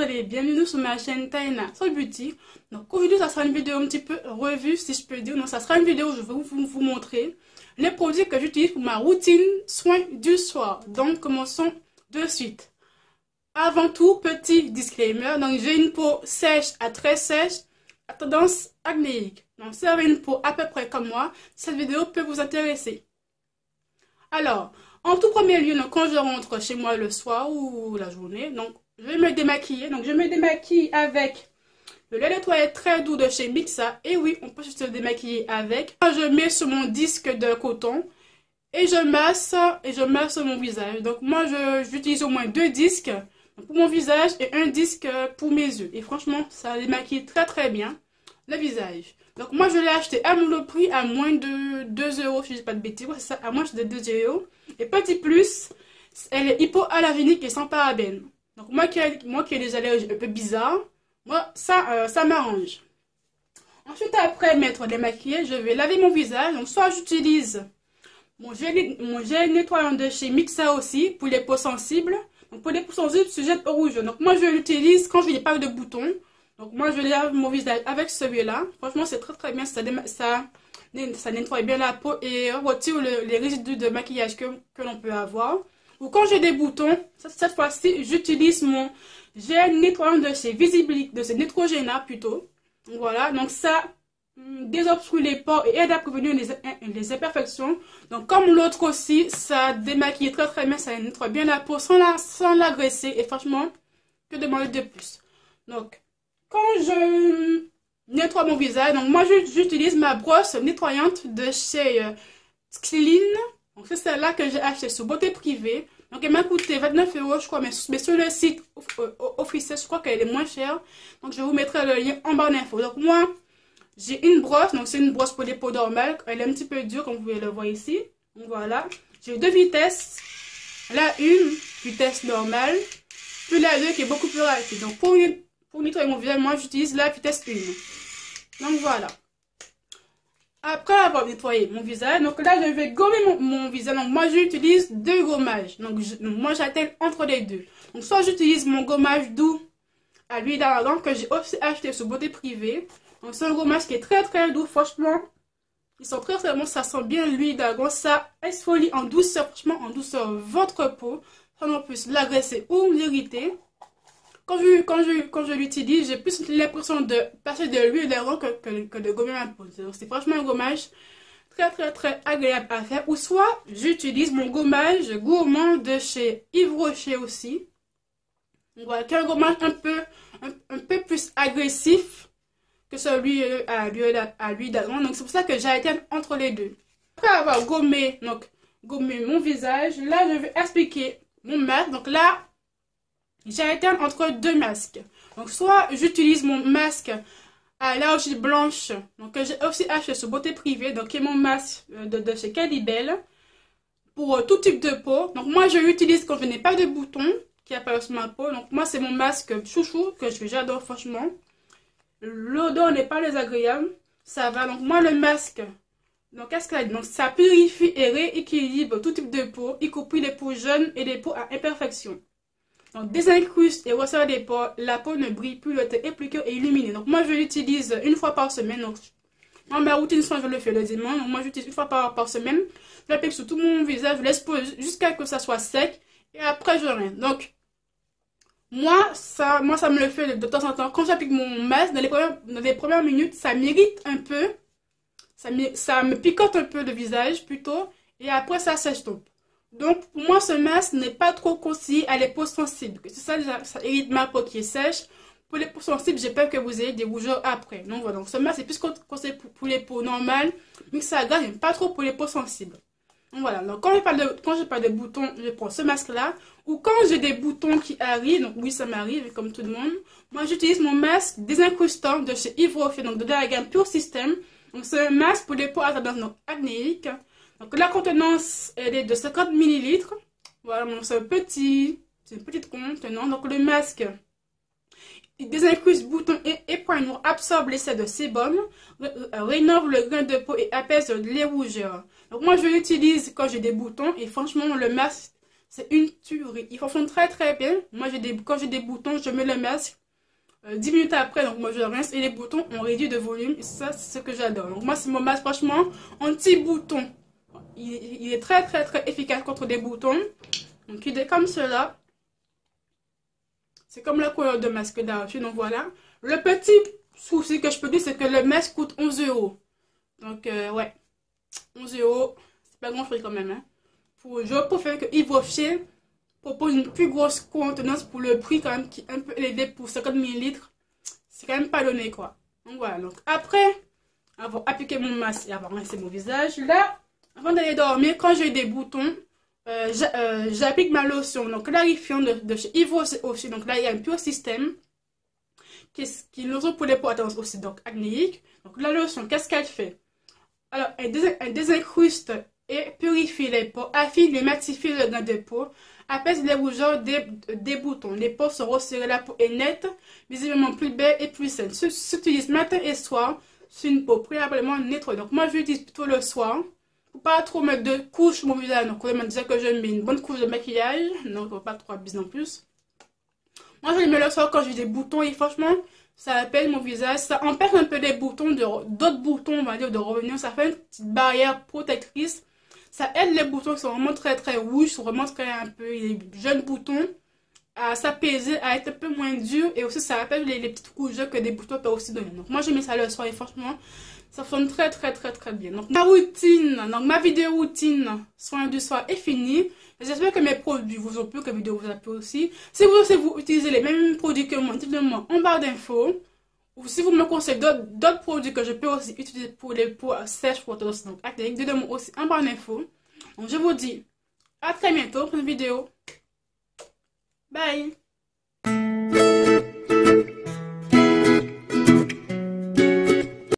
allez? Bienvenue sur ma chaîne Taina Soul Beauty. Donc aujourd'hui ça sera une vidéo un petit peu revue si je peux dire. Donc ça sera une vidéo où je vais vous montrer les produits que j'utilise pour ma routine soin du soir. Donc commençons de suite. Avant tout, petit disclaimer, donc j'ai une peau sèche à très sèche, à tendance acnéique. Donc si vous avez une peau à peu près comme moi, cette vidéo peut vous intéresser. Alors, en tout premier lieu, donc, quand je rentre chez moi le soir ou la journée, donc je vais me démaquiller. Donc je me démaquille avec le lait de toilette très doux de chez Mixa. Et oui, on peut se démaquiller avec. Je mets sur mon disque de coton et je masse mon visage. Donc moi j'utilise au moins 2 disques pour mon visage et un disque pour mes yeux. Et franchement, ça démaquille très très bien le visage. Donc moi je l'ai acheté à mon prix à moins de 2 €, si je dis pas de bêtises. Ouais, c'est ça, à moins de 2 €. Et petit plus, elle est hypoallergénique et sans parabènes. Donc moi qui ai des allergies un peu bizarres, moi ça m'arrange. Ensuite, après m'être démaquillée, je vais laver mon visage. Donc soit j'utilise mon gel nettoyant de chez Mixa aussi pour les peaux sensibles. Donc pour les peaux sensibles, je jette au rouge. Donc moi je l'utilise quand je n'ai pas de boutons. Donc moi je lave mon visage avec celui-là. Franchement c'est très très bien, ça nettoie bien la peau et retire les résidus de maquillage que l'on peut avoir. Ou quand j'ai des boutons, cette fois-ci j'utilise mon gel nettoyant de chez Visible, de chez Neutrogena plutôt. Voilà, donc ça désobstrue les pores et aide à prévenir les imperfections. Donc comme l'autre aussi, ça démaquille très très bien, ça nettoie bien la peau sans l'agresser. Et franchement, que demander de plus? Donc quand je nettoie mon visage, donc moi j'utilise ma brosse nettoyante de chez Clean. Donc c'est celle-là que j'ai acheté sur Beauté Privée. Donc elle m'a coûté 29 € je crois, mais sur le site officiel je crois qu'elle est moins chère. Donc je vous mettrai le lien en barre d'infos. Donc moi j'ai une brosse, donc c'est une brosse pour les peaux normales. Elle est un petit peu dure comme vous pouvez le voir ici. Donc voilà, j'ai 2 vitesses. La une vitesse normale, puis la 2 qui est beaucoup plus rapide. Donc pour nettoyer mon visage, moi j'utilise la vitesse 1. Donc voilà. Après avoir nettoyé mon visage, donc là je vais gommer mon visage. Donc moi j'utilise 2 gommages. Donc moi j'alterne entre les deux. Donc soit j'utilise mon gommage doux à l'huile d'argan que j'ai aussi acheté sur Beauté Privée. Donc c'est un gommage qui est très très doux. Franchement, ils sont très très bons. Ça sent bien l'huile d'argan. Ça exfolie en douceur, franchement en douceur votre peau. Sans non plus l'agresser ou l'irriter. Quand je l'utilise, j'ai plus l'impression de passer de l'huile d'argan que de gommer ma peau. C'est franchement un gommage très très très agréable à faire. Ou soit j'utilise mon gommage gourmand de chez Yves Rocher aussi. Donc voilà, qui est un gommage un peu plus agressif que celui à l'huile d'argan. Donc c'est pour ça que j'alterne entre les deux. Après avoir gommé mon visage, là je vais expliquer mon masque. Donc là, j'alterne entre 2 masques. Donc soit j'utilise mon masque à l'argile blanche, donc que j'ai aussi acheté sur Beauté Privée, donc qui est mon masque de chez Calibel pour tout type de peau. Donc moi je l'utilise quand je n'ai pas de boutons qui apparaissent sur ma peau. Donc moi c'est mon masque chouchou que j'adore franchement. L'odeur n'est pas désagréable, ça va. Donc moi le masque, donc qu'est-ce qu'il a dit? Donc ça purifie et rééquilibre tout type de peau, y compris les peaux jeunes et les peaux à imperfection. Donc désincruste et resserre des pores, la peau ne brille plus, le teint est plus clair et illuminé. Donc moi je l'utilise une fois par semaine. Donc moi ma routine soin je le fais le dimanche. Donc moi j'utilise une fois par semaine. Je l'applique sur tout mon visage, je laisse poser jusqu'à ce que ça soit sec. Et après je rince. Donc moi ça me le fait de temps en temps. Quand j'applique mon masque, dans les premières minutes, ça m'irrite un peu. Ça me picote un peu le visage plutôt. Et après ça s'estompe. Donc, pour moi, ce masque n'est pas trop conseillé à les peaux sensibles. C'est ça irrite ma peau qui est sèche. Pour les peaux sensibles, j'ai peur que vous ayez des rougeurs après. Donc, voilà. Donc, ce masque est plus conseillé pour les peaux normales. Mais ça agace, pas trop pour les peaux sensibles. Donc, voilà. Donc, quand j'ai pas de boutons, je prends ce masque-là. Ou quand j'ai des boutons qui arrivent, donc oui, ça m'arrive, comme tout le monde. Moi, j'utilise mon masque désincrustant de chez Yves Rocher, donc de la gamme Pure System. Donc, c'est un masque pour les peaux à tendance acnéique. Donc la contenance elle est de 50 ml. Voilà, c'est une petite contenance. Donc le masque, il désincruste boutons et points noirs, absorbe l'essai de sébum, rénove le grain de peau et apaise les rougeurs. Donc moi je l'utilise quand j'ai des boutons et franchement le masque, C'est une tuerie. Il fonctionne très très bien. Moi, quand j'ai des boutons, je mets le masque. 10 minutes après, donc moi je rince et les boutons ont réduit de volume. Et ça, c'est ce que j'adore. Donc moi, c'est mon masque, franchement, anti-bouton. Il est très très très efficace contre des boutons. Donc il est comme cela. C'est comme la couleur de masque d'archi. Donc voilà. Le petit souci que je peux dire, c'est que le masque coûte 11 €. Donc ouais, 11 €. C'est pas grand prix quand même. Hein. Je préfère que Yves Rocher propose une plus grosse contenance pour le prix quand même qui est un peu élevé pour 50 ml. C'est quand même pas donné quoi. Donc voilà. Donc après avoir appliqué mon masque et avoir rincé mon visage, là, avant d'aller dormir, quand j'ai des boutons, j'applique ma lotion donc clarifiant de chez Yves Rocher aussi. Donc là, il y a un pur système qui est une lotion pour les peaux attention aussi donc acnéiques. Donc la lotion, qu'est-ce qu'elle fait? Alors, elle désincruste et purifie les peaux, affine et matifie le grain de peau, apaise les rougeurs des boutons. Les peaux sont resserrées, la peau est nette, visiblement plus belle et plus saine. S'utilise matin et soir sur une peau préalablement nettoyée. Donc moi, je l'utilise plutôt le soir. Pour pas trop mettre de couches sur mon visage. Donc, on m'a dit que je mets une bonne couche de maquillage. Donc, pas trop abusé non plus. Moi, je le mets le soir quand j'ai des boutons et franchement, ça apaise mon visage. Ça empêche un peu les boutons, d'autres boutons, on va dire, de revenir. Ça fait une petite barrière protectrice. Ça aide les boutons qui sont vraiment très très rouges, sont vraiment très un peu les jeunes boutons à s'apaiser, à être un peu moins durs. Et aussi, ça rappelle les petites rougeurs que des boutons peuvent aussi donner. Donc, moi, j'ai mis ça le soir et franchement, ça fonctionne très très très très bien. Donc, ma vidéo routine soin du soir est finie. J'espère que mes produits vous ont plu, que la vidéo vous a plu aussi. Si vous utilisez les mêmes produits que moi, dites-le moi en barre d'infos. Ou si vous me conseillez d'autres produits que je peux aussi utiliser pour les peaux sèches, pour donc acnéiques, dites-le moi aussi en barre d'infos. Donc, je vous dis à très bientôt pour une vidéo. Bye!